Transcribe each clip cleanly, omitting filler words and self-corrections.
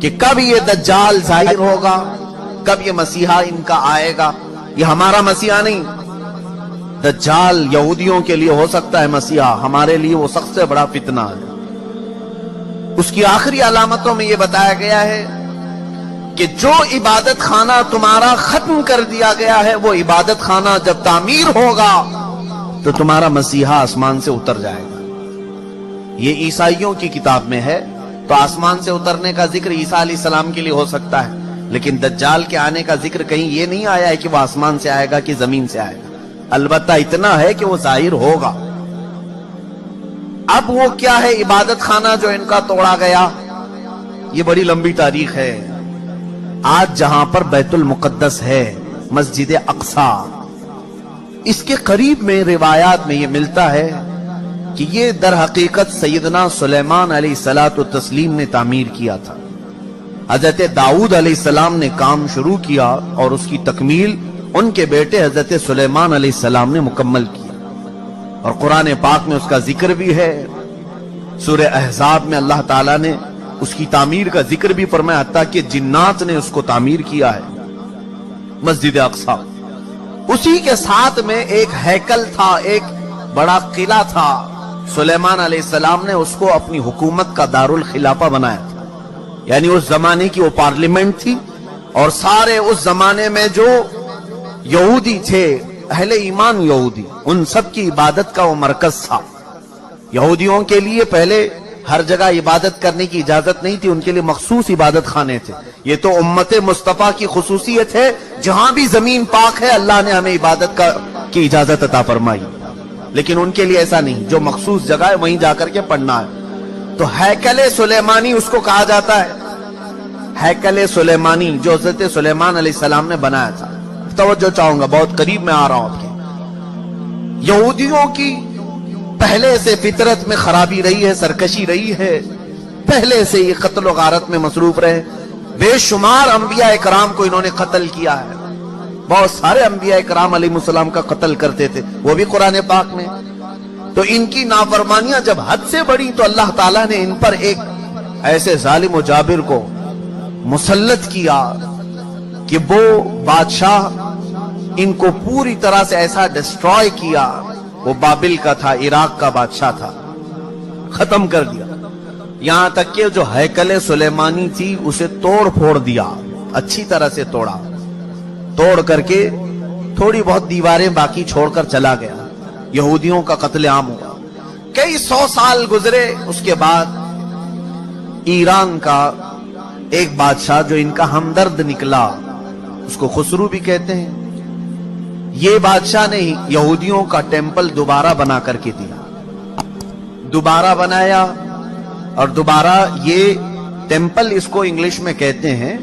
کہ کب یہ دجال ظاہر ہوگا، کب یہ مسیحا ان کا آئے گا۔ یہ ہمارا مسیحا نہیں، دجال یہودیوں کے لیے ہو سکتا ہے مسیحا، ہمارے لیے وہ سب سے بڑا فتنہ ہے۔ اس کی آخری علامتوں میں یہ بتایا گیا ہے کہ جو عبادت خانہ تمہارا ختم کر دیا گیا ہے، وہ عبادت خانہ جب تعمیر ہوگا تو تمہارا مسیحا آسمان سے اتر جائے گا۔ یہ عیسائیوں کی کتاب میں ہے، تو آسمان سے اترنے کا ذکر عیسیٰ علیہ السلام کے لیے ہو سکتا ہے، لیکن دجال کے آنے کا ذکر کہیں یہ نہیں آیا ہے کہ وہ آسمان سے آئے گا کہ زمین سے آئے گا۔ البتہ اتنا ہے کہ وہ ظاہر ہوگا۔ اب وہ کیا ہے عبادت خانہ جو ان کا توڑا گیا؟ یہ بڑی لمبی تاریخ ہے۔ آج جہاں پر بیت المقدس ہے، مسجد اقصی، اس کے قریب میں روایات میں یہ ملتا ہے کہ یہ در حقیقت سیدنا سلیمان علیہ السلام نے تعمیر کیا تھا۔ حضرت داؤد علیہ السلام نے کام شروع کیا اور اس کی تکمیل ان کے بیٹے حضرت سلیمان علیہ السلام نے مکمل کیا، اور قرآن پاک میں اس کا ذکر بھی ہے۔ سورہ احزاب میں اللہ تعالیٰ نے اس کی تعمیر کا ذکر بھی فرمایا، حتیٰ کہ جنات نے اس کو تعمیر کیا ہے، مسجد اقصی۔ اسی کے ساتھ میں ایک ہیکل تھا، ایک بڑا قلعہ تھا۔ سلیمان علیہ السلام نے اس کو اپنی حکومت کا دارالخلافہ بنایا تھا، یعنی اس زمانے کی وہ پارلیمنٹ تھی، اور سارے اس زمانے میں جو یہودی تھے، اہل ایمان یہودی، ان سب کی عبادت کا وہ مرکز تھا۔ یہودیوں کے لیے پہلے ہر جگہ عبادت کرنے کی اجازت نہیں تھی، ان کے لیے مخصوص عبادت خانے تھے۔ یہ تو امت مصطفیٰ کی خصوصیت ہے، جہاں بھی زمین پاک ہے اللہ نے ہمیں عبادت کی اجازت عطا فرمائی، لیکن ان کے لیے ایسا نہیں، جو مخصوص جگہ ہے وہیں جا کر کے پڑھنا ہے۔ تو ہیکل سلیمانی اس کو کہا جاتا ہے، ہیکل سلیمانی جو حضرت سلیمان علیہ السلام نے بنایا تھا۔ توجہ چاہوں گا، بہت قریب میں آ رہا ہوں آپ کے۔ یہودیوں کی پہلے سے فطرت میں خرابی رہی ہے، سرکشی رہی ہے، پہلے سے یہ قتل و غارت میں مصروف رہے۔ بے شمار انبیاء کرام کو انہوں نے قتل کیا ہے، بہت سارے انبیاء کرام علیہ السلام کا قتل کرتے تھے، وہ بھی قرآن پاک میں۔ تو ان کی نافرمانیاں جب حد سے بڑی تو اللہ تعالیٰ نے ان پر ایک ایسے ظالم و جابر کو مسلط کیا کہ وہ بادشاہ ان کو پوری طرح سے ایسا ڈسٹروائے کیا۔ وہ بابل کا تھا، عراق کا بادشاہ تھا، ختم کر دیا۔ یہاں تک کہ جو ہیکل سلیمانی تھی اسے توڑ پھوڑ دیا، اچھی طرح سے توڑا، توڑ کر کے تھوڑی بہت دیواریں باقی چھوڑ کر چلا گیا۔ یہودیوں کا قتل عام ہوا۔ کئی 100 سال گزرے، اس کے بعد ایران کا ایک بادشاہ جو ان کا ہمدرد نکلا، اس کو خسرو بھی کہتے ہیں، یہ بادشاہ نے یہودیوں کا ٹیمپل دوبارہ بنا کر کے دیا، دوبارہ بنایا، اور دوبارہ یہ ٹیمپل اس کو انگلش میں کہتے ہیں،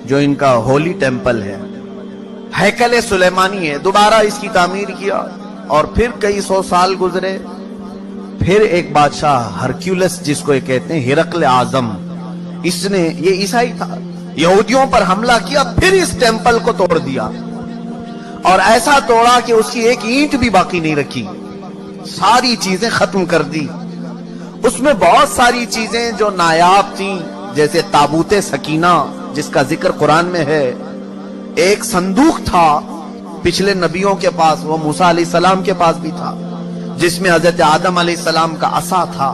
جو ان کا ہولی ٹیمپل ہے، ہیکل سلیمانی ہے، دوبارہ اس کی تعمیر کیا۔ اور پھر کئی 100 سال گزرے، پھر ایک بادشاہ ہرکیولس جس کو یہ کہتے ہیں، ہرقل اعظم، اس نے، یہ عیسائی تھا، یہودیوں پر حملہ کیا، پھر اس ٹیمپل کو توڑ دیا، اور ایسا توڑا کہ اس کی ایک اینٹ بھی باقی نہیں رکھی، ساری چیزیں ختم کر دی۔ اس میں بہت ساری چیزیں جو نایاب تھیں، جیسے تابوت سکینہ جس کا ذکر قرآن میں ہے، ایک صندوق تھا پچھلے نبیوں کے پاس، وہ موسیٰ علیہ السلام کے پاس بھی تھا، جس میں حضرت آدم علیہ السلام کا عصا تھا،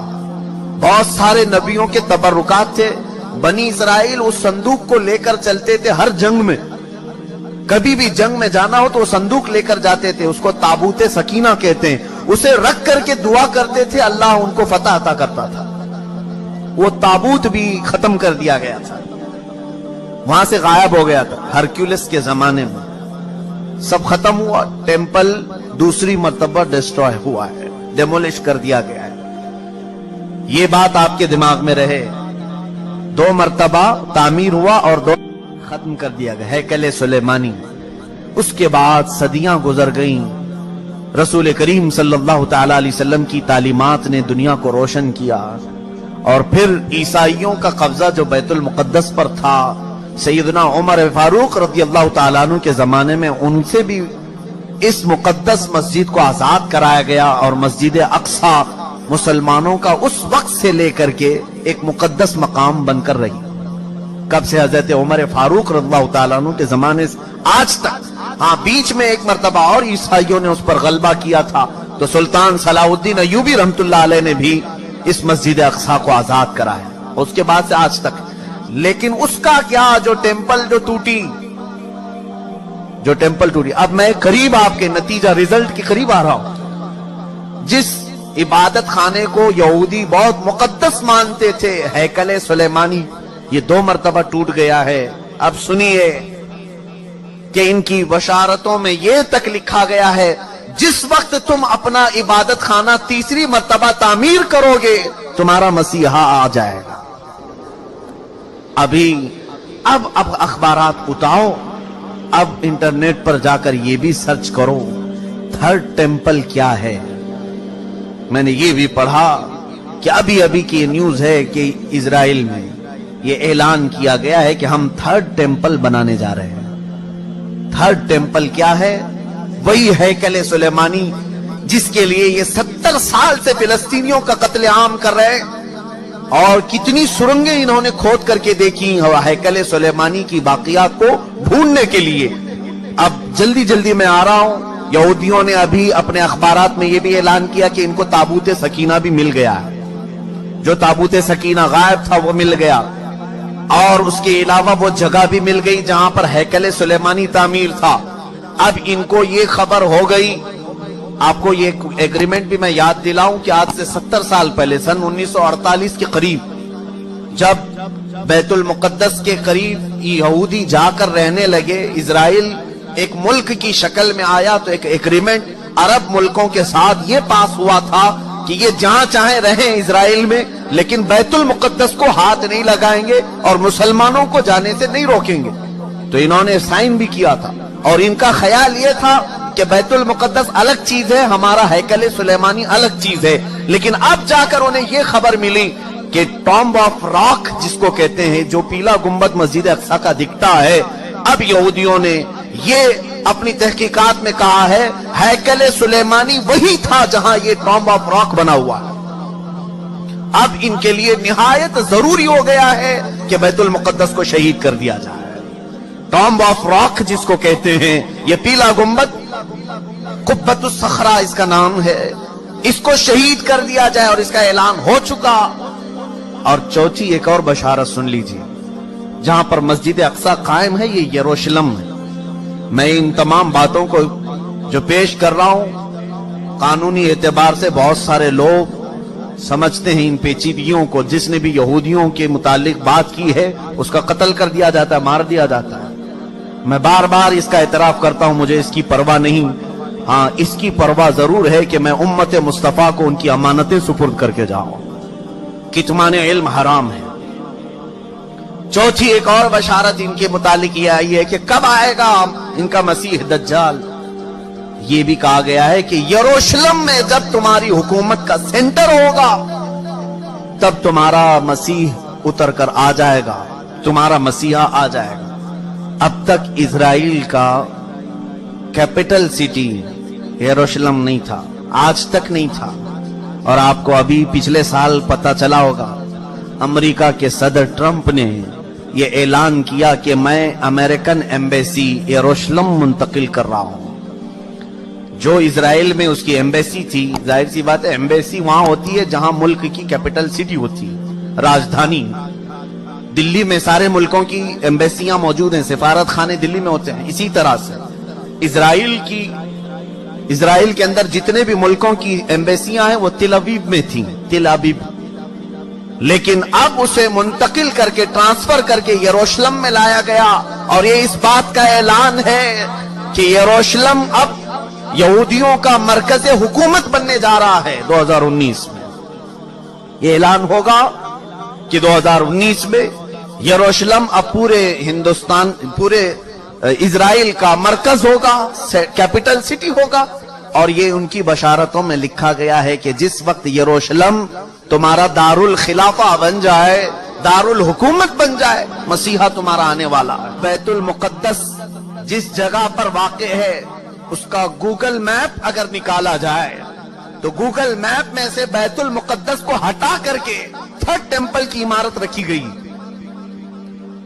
بہت سارے نبیوں کے تبرکات تھے۔ بنی اسرائیل اس صندوق کو لے کر چلتے تھے ہر جنگ میں، کبھی بھی جنگ میں جانا ہو تو وہ صندوق لے کر جاتے تھے، اس کو تابوت سکینہ کہتے ہیں، اسے رکھ کر کے دعا کرتے تھے، اللہ ان کو فتح عطا کرتا تھا۔ وہ تابوت بھی ختم کر دیا گیا تھا، وہاں سے غائب ہو گیا تھا، ہرکیولس کے زمانے میں سب ختم ہوا، ٹیمپل دوسری مرتبہ ڈسٹروائے ہوا ہے، ڈیمولش کر دیا گیا ہے۔ یہ بات آپ کے دماغ میں رہے، 2 مرتبہ تعمیر ہوا اور 2 ختم کر دیا گیا، ہیکل سلیمانی۔ اس کے بعد صدیاں گزر گئیں، رسول کریم صلی اللہ تعالی علیہ وسلم کی تعلیمات نے دنیا کو روشن کیا، اور پھر عیسائیوں کا قبضہ جو بیت المقدس پر تھا، سیدنا عمر فاروق رضی اللہ تعالیٰ عنہ کے زمانے میں ان سے بھی اس مقدس مسجد کو آزاد کرایا گیا، اور مسجد اقصی مسلمانوں کا اس وقت سے لے کر کے ایک مقدس مقام بن کر رہی۔ کب سے حضرت عمر فاروق رضی اللہ تعالیٰ عنہ کے زمانے سے آج تک. ہاں بیچ میں ایک مرتبہ اور عیسائیوں نے اس پر غلبہ کیا تھا تو سلطان صلاح الدین ایوبی رحمت اللہ علیہ نے بھی اس مسجد اقصی کو آزاد کرایا اس کے بعد سے آج تک. لیکن اس کا کیا جو ٹیمپل جو ٹوٹی. اب میں قریب آپ کے نتیجہ ریزلٹ کے قریب آ رہا ہوں. جس عبادت خانے کو یہودی بہت مقدس مانتے تھے ہیکل سلیمانی یہ 2 مرتبہ ٹوٹ گیا ہے. اب سنیے کہ ان کی بشارتوں میں یہ تک لکھا گیا ہے جس وقت تم اپنا عبادت خانہ تیسری مرتبہ تعمیر کرو گے تمہارا مسیحا آ جائے گا. اب اخبارات اٹھاؤ, اب انٹرنیٹ پر جا کر یہ بھی سرچ کرو تھرڈ ٹیمپل کیا ہے. میں نے یہ بھی پڑھا کہ ابھی کی نیوز ہے کہ اسرائیل میں یہ اعلان کیا گیا ہے کہ ہم تھرڈ ٹیمپل بنانے جا رہے ہیں. تھرڈ ٹیمپل کیا ہے؟ وہی ہیکل سلیمانی جس کے لیے یہ 70 سال سے فلسطینیوں کا قتل عام کر رہے ہیں اور کتنی سرنگیں انہوں نے کھود کر کے دیکھی ہیکل سلیمانی کی باقیات کو ڈھونڈنے کے لیے. اب جلدی میں آ رہا ہوں. یہودیوں نے ابھی اپنے اخبارات میں یہ بھی اعلان کیا کہ ان کو تابوت سکینہ بھی مل گیا ہے. جو تابوت سکینہ غائب تھا وہ مل گیا اور اس کے علاوہ وہ جگہ بھی مل گئی جہاں پر ہیکل سلیمانی تعمیر تھا. اب ان کو یہ خبر ہو گئی. آپ کو یہ ایگریمنٹ بھی میں یاد دلاؤں کہ آج سے 70 سال پہلے سن 1948 کے قریب جب بیت المقدس کے قریب یہودی جا کر رہنے لگے, اسرائیل ایک ملک کی شکل میں آیا تو ایک ایگریمنٹ عرب ملکوں کے ساتھ یہ پاس ہوا تھا کہ یہ جہاں چاہیں رہیں اسرائیل میں لیکن بیت المقدس کو ہاتھ نہیں لگائیں گے اور مسلمانوں کو جانے سے نہیں روکیں گے. تو انہوں نے سائن بھی کیا تھا اور ان کا خیال یہ تھا کہ بیت المقدس الگ چیز ہے, ہمارا ہیکل سلیمانی الگ چیز ہے. لیکن اب جا کر انہیں یہ خبر ملی کہ ٹامب آف راک جس کو کہتے ہیں جو پیلا گنبد مسجد اقصی کا دکھتا ہے, اب یہودیوں نے یہ اپنی تحقیقات میں کہا ہے ہیکل سلیمانی وہی تھا جہاں یہ ٹامب آف راک بنا ہوا ہے. اب ان کے لیے نہایت ضروری ہو گیا ہے کہ بیت المقدس کو شہید کر دیا جائے. ٹامب آف راک جس کو کہتے ہیں یہ پیلا گنبد قبۃ الصخرہ اس کا نام ہے, اس کو شہید کر دیا جائے اور اس کا اعلان ہو چکا. اور چوتھی ایک اور بشارت سن لیجیے, جہاں پر مسجد اقصی قائم ہے یہ یروشلم ہے. میں ان تمام باتوں کو جو پیش کر رہا ہوں قانونی اعتبار سے بہت سارے لوگ سمجھتے ہیں ان پیچیدگیوں کو. جس نے بھی یہودیوں کے متعلق بات کی ہے اس کا قتل کر دیا جاتا ہے, مار دیا جاتا ہے. میں بار بار اس کا اعتراف کرتا ہوں, مجھے اس کی پرواہ نہیں. ہاں اس کی پرواہ ضرور ہے کہ میں امت مصطفیٰ کو ان کی امانتیں سپرد کر کے جاؤں. کتمان علم حرام ہے. چوتھی ایک اور بشارت ان کے متعلق یہ آئی ہے کہ کب آئے گا ان کا مسیح دجال. یہ بھی کہا گیا ہے کہ یروشلم میں جب تمہاری حکومت کا سینٹر ہوگا تب تمہارا مسیح اتر کر آ جائے گا, تمہارا مسیحا آ جائے گا. اب تک اسرائیل کا کیپٹل سٹی یروشلم نہیں تھا, آج تک نہیں تھا. اور آپ کو ابھی پچھلے سال پتا چلا ہوگا امریکہ کے صدر ٹرمپ نے یہ اعلان کیا کہ میں امریکن ایمبیسی یروشلم منتقل کر رہا ہوں. جو اسرائیل میں اس کی ایمبیسی تھی, ظاہر سی بات ہے ایمبیسی وہاں ہوتی ہے جہاں ملک کی کیپٹل سٹی ہوتی ہے, راجدھانی. دلی میں سارے ملکوں کی ایمبیسیاں موجود ہیں, سفارت خانے دلی میں ہوتے ہیں. اسی طرح سے اسرائیل کے اندر جتنے بھی ملکوں کی ایمبیسیاں ہیں وہ تل ابیب میں تھیں, تل ابیب. لیکن اب اسے منتقل کر کے ٹرانسفر کر کے یروشلم میں لایا گیا اور یہ اس بات کا اعلان ہے کہ یروشلم اب یہودیوں کا مرکز حکومت بننے جا رہا ہے 2019 میں. یہ اعلان ہوگا کہ 2019 میں یروشلم اب پورے ہندوستان, پورے اسرائیل کا مرکز ہوگا, کیپٹل سٹی ہوگا. اور یہ ان کی بشارتوں میں لکھا گیا ہے کہ جس وقت یروشلم تمہارا دارالخلافہ بن جائے, دارالحکومت بن جائے, مسیحا تمہارا آنے والا ہے. بیت المقدس جس جگہ پر واقع ہے اس کا گوگل میپ اگر نکالا جائے تو گوگل میپ میں سے بیت المقدس کو ہٹا کر کے تھرڈ ٹیمپل کی عمارت رکھی گئی.